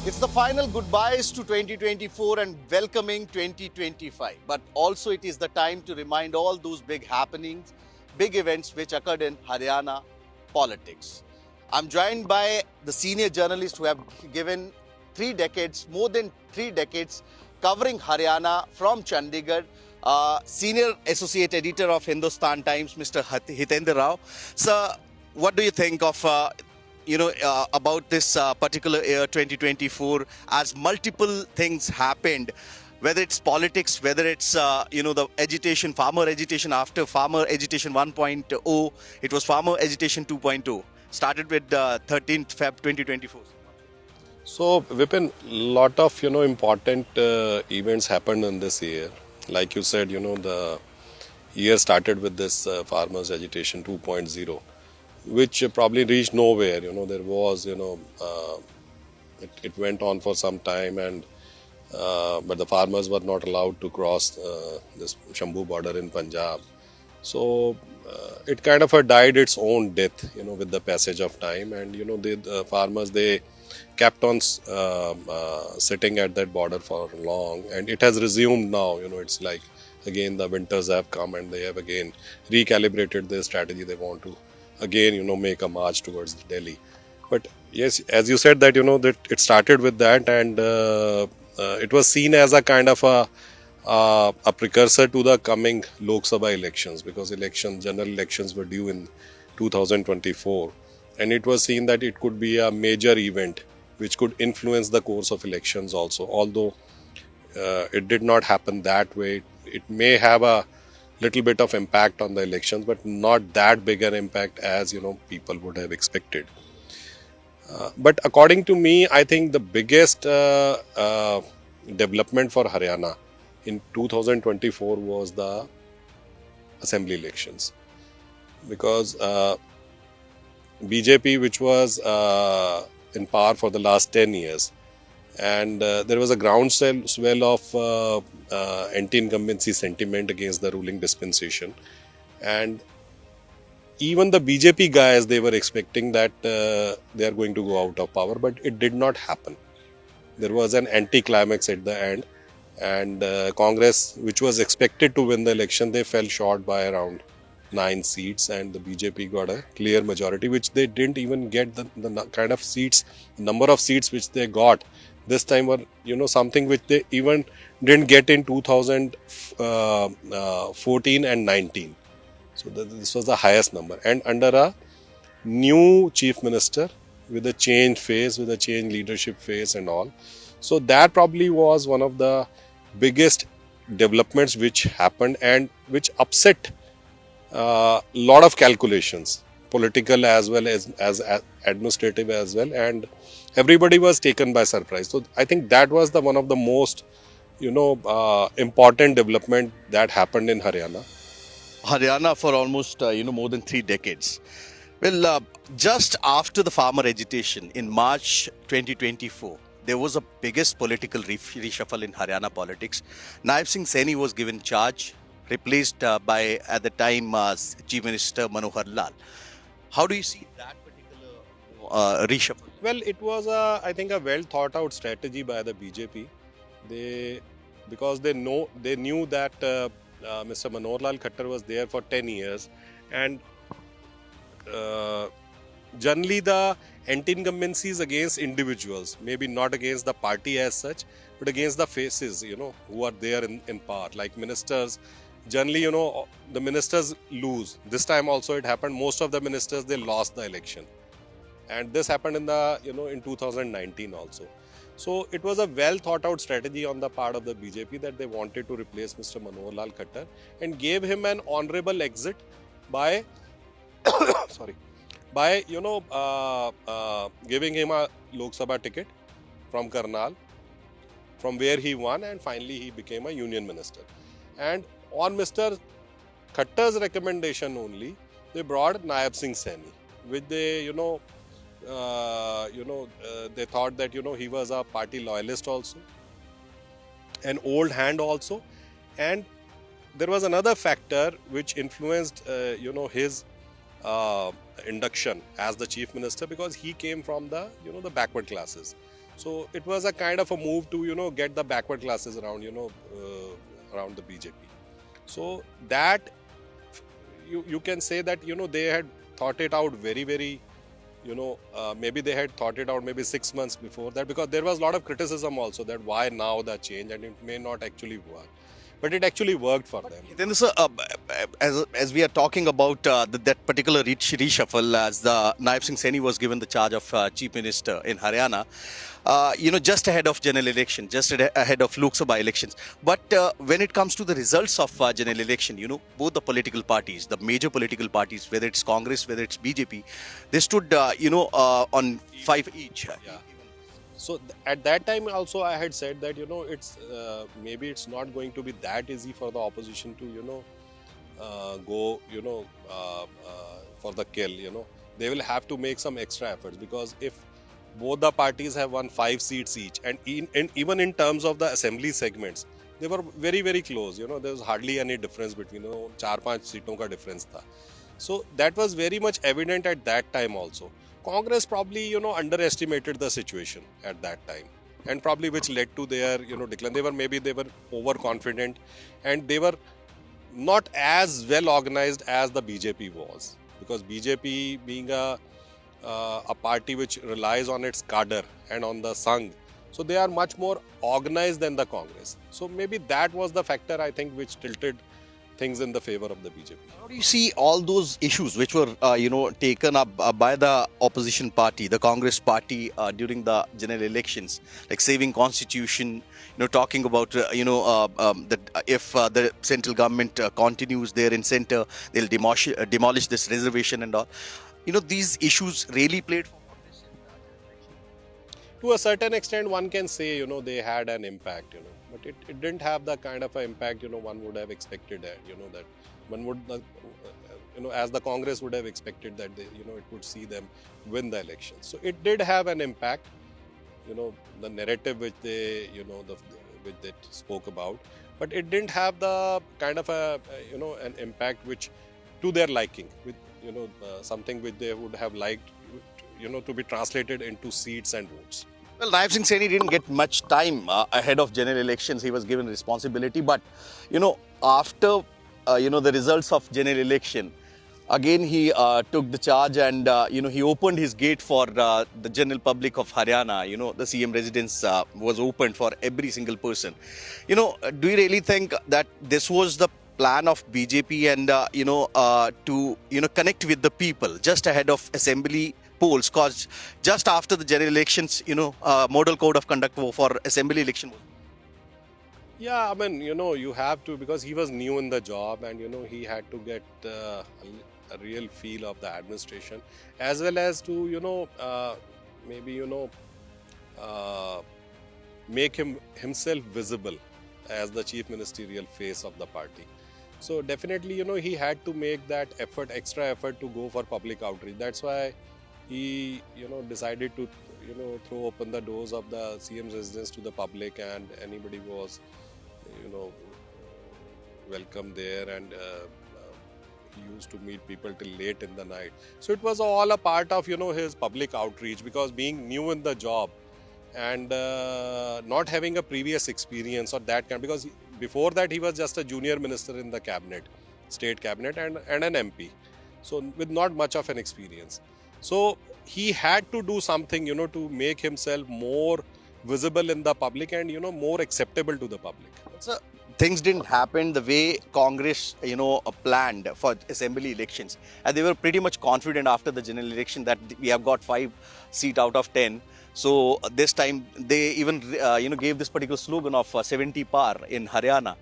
It's the final goodbyes to 2024 and welcoming 2025. But also it is the time to remind all those big happenings, big events which occurred in Haryana politics. I'm joined by the senior journalists who have given 3 decades, more than 3 decades, covering Haryana from Chandigarh. Senior Associate Editor of Hindustan Times, Mr. Hitendra Rao. Sir, what do you think of about this particular year 2024, as multiple things happened, whether it's politics, whether it's the agitation, farmer agitation, after farmer agitation 1.0, it was farmer agitation 2.0, started with 13th Feb 2024. So, Vipin, lot of important events happened in this year. Like you said, the year started with this farmers agitation 2.0, which probably reached nowhere. There was it went on for some time, and but the farmers were not allowed to cross this Shambhu border in Punjab. So it kind of died its own death, with the passage of time. And the farmers, they kept on sitting at that border for long, and it has resumed now. It's like again the winters have come, and they have again recalibrated their strategy. They want to again make a march towards Delhi. But yes, as you said that that it started with that, and it was seen as a kind of a precursor to the coming Lok Sabha elections, because general elections were due in 2024, and it was seen that it could be a major event which could influence the course of elections also. Although it did not happen that way, it may have a little bit of impact on the elections, but not that big an impact as people would have expected. But according to me, I think the biggest development for Haryana in 2024 was the assembly elections, because BJP, which was in power for the last 10 years, and there was a groundswell of anti-incumbency sentiment against the ruling dispensation, and even the BJP guys, they were expecting that they are going to go out of power, but it did not happen. There was an anti-climax at the end, and Congress, which was expected to win the election, they fell short by around 9 seats, and the BJP got a clear majority, which they didn't even get the kind of seats, number of seats which they got this time were something which they even didn't get in 2014 and 19. So this was the highest number, and under a new chief minister with a changed face, with a changed leadership face and all. So that probably was one of the biggest developments which happened, and which upset a lot of calculations, political as well as administrative as well, and everybody was taken by surprise. So I think that was the one of the most important development that happened in Haryana. Haryana for almost more than 3 decades. Well, just after the farmer agitation in March 2024, there was a biggest political reshuffle in Haryana politics. Naib Singh Saini was given charge, replaced by, at the time, Chief Minister Manohar Lal. How do you see that particular reshuffle? Well, it was I think a well thought out strategy by the BJP. Because they knew that Mr. Manohar Lal Khattar was there for 10 years, and generally the anti-incumbencies against individuals, maybe not against the party as such, but against the faces, who are there in power, like ministers. Generally, the ministers lose. This time also it happened. Most of the ministers, they lost the election, and this happened in the in 2019 also. So it was a well thought out strategy on the part of the BJP that they wanted to replace Mr. Manohar Lal Khattar, and gave him an honorable exit by by giving him a Lok Sabha ticket from Karnal, from where he won, and finally he became a union minister. And on Mr. Khattar's recommendation only, they brought Naib Singh Saini, which they they thought that he was a party loyalist also, an old hand also, and there was another factor which influenced his induction as the chief minister, because he came from the the backward classes. So it was a kind of a move to get the backward classes around around the BJP. So that you can say that they had thought it out very maybe they had thought it out maybe 6 months before that, because there was a lot of criticism also that why now the change, and it may not actually work, but it actually worked for them. Then, sir, as we are talking about that particular reshuffle, as the Naib Singh Saini was given the charge of Chief Minister in Haryana, just ahead of general election, just ahead of Lok Sabha elections. But when it comes to the results of general election, both the political parties, the major political parties, whether it's Congress, whether it's BJP, they stood, on 5 each. Yeah. So at that time also I had said that it's maybe it's not going to be that easy for the opposition to go for the kill. They will have to make some extra efforts, because if both the parties have won 5 seats each, and even in terms of the assembly segments, they were very close. There was hardly any difference between 4-5 seaton ka difference tha. So that was very much evident at that time also. Congress probably underestimated the situation at that time, and probably which led to their decline. They were overconfident, and they were not as well organized as the BJP was, because BJP being a party which relies on its cadre and on the Sangh, so they are much more organized than the Congress. So maybe that was the factor, I think, which tilted things in the favor of the BJP. How do you see all those issues which were, taken up by the opposition party, the Congress party, during the general elections, like saving constitution, talking about, that if the central government continues there in center, they'll demolish this reservation and all. These issues really played for Congress in the general election. To a certain extent, one can say, they had an impact, but it didn't have the kind of an impact, one would have expected, that one would, as the Congress would have expected that they, it would see them win the election. So it did have an impact, the narrative which they, which they spoke about, but it didn't have the kind of a, an impact which to their liking, with, something which they would have liked, to be translated into seats and votes. Well, Naib Singh Saini didn't get much time ahead of general elections. He was given responsibility, but after the results of general election, again he took the charge, and he opened his gate for the general public of Haryana. The CM residence was opened for every single person. Do you really think that this was the plan of BJP, and to connect with the people just ahead of assembly polls, because just after the general elections, model code of conduct for assembly election was. Yeah, I mean, you have to, because he was new in the job, and he had to get a real feel of the administration, as well as to maybe make himself visible as the chief ministerial face of the party. So definitely, he had to make that effort, extra effort, to go for public outreach. That's why he, decided to, throw open the doors of the CM's residence to the public, and anybody was, welcome there, and he used to meet people till late in the night. So it was all a part of, his public outreach, because being new in the job and not having a previous experience or that kind, because before that he was just a junior minister in the cabinet, state cabinet, and an MP, so with not much of an experience. So he had to do something, to make himself more visible in the public and, more acceptable to the public. So things didn't happen the way Congress, planned for assembly elections, and they were pretty much confident after the general election that we have got 5 seats out of 10. So this time they even gave this particular slogan of 70 par in Haryana.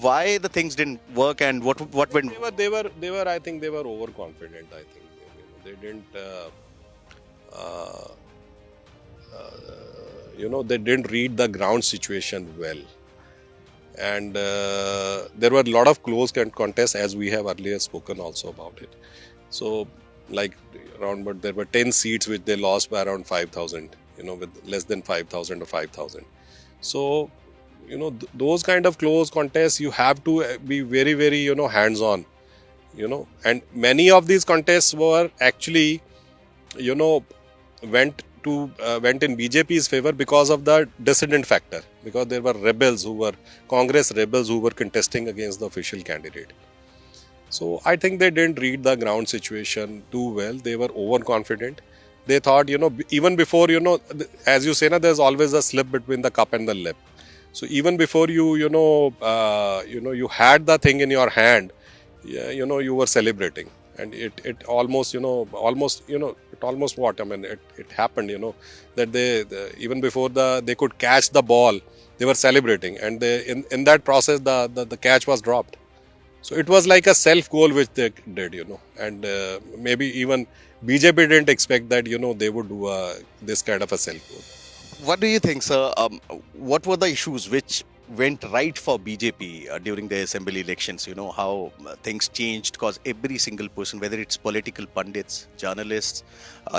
Why the things didn't work, and what went? They were. I think they were overconfident. I think they didn't. They didn't read the ground situation well, and there were a lot of close contests, as we have earlier spoken also about it. So, like but there were 10 seats which they lost by around 5,000. With less than 5,000 or 5,000. So, those kind of close contests, you have to be very, hands-on, and many of these contests were actually, went went in BJP's favor because of the dissident factor, because there were rebels who were Congress rebels who were contesting against the official candidate. So I think they didn't read the ground situation too well. They were overconfident. They thought, even before, as you say, there's always a slip between the cup and the lip. So even before you had the thing in your hand, yeah, you were celebrating, and it almost, it almost what I mean, it happened, that even before they could catch the ball, they were celebrating, and in that process, the catch was dropped. So it was like a self goal which they did, and maybe even BJP didn't expect that, they would do this kind of a self goal. What do you think, sir? What were the issues which went right for BJP during the assembly elections? You know how things changed, because every single person, whether it's political pundits, journalists,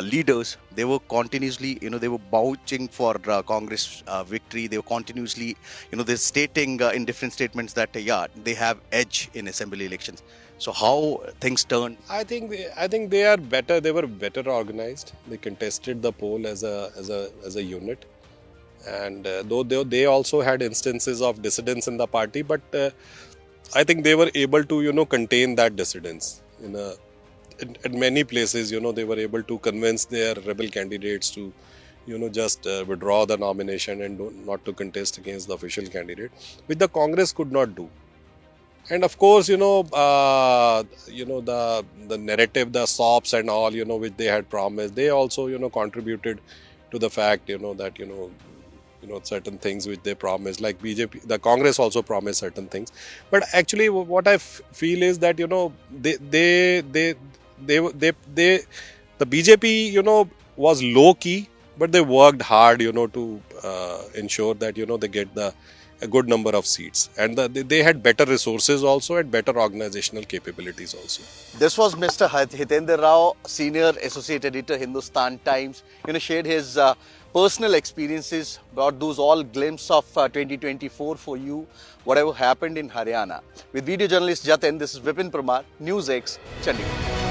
leaders, they were continuously, they were vouching for Congress victory. They were continuously, they're stating in different statements that yeah, they have edge in assembly elections. So how things turned? I think they are better. They were better organized. They contested the poll as a unit, and though they also had instances of dissidence in the party, but I think they were able to contain that dissidence in many places. They were able to convince their rebel candidates to just withdraw the nomination and not to contest against the official candidate, which the Congress could not do. And of course, the narrative, the sops and all, which they had promised, they also, contributed to the fact, that, certain things which they promised, like BJP, the Congress also promised certain things. But actually, what I feel is that, the BJP, was low key, but they worked hard, to ensure that, they get a good number of seats, and they had better resources also and better organizational capabilities also. This was Mr. Hitendra Rao, Senior Associate Editor, Hindustan Times. Shared his personal experiences, brought those all glimpses of 2024 for you, whatever happened in Haryana. With video journalist Jatin, this is Vipin Parmar, NewsX, Chandigarh.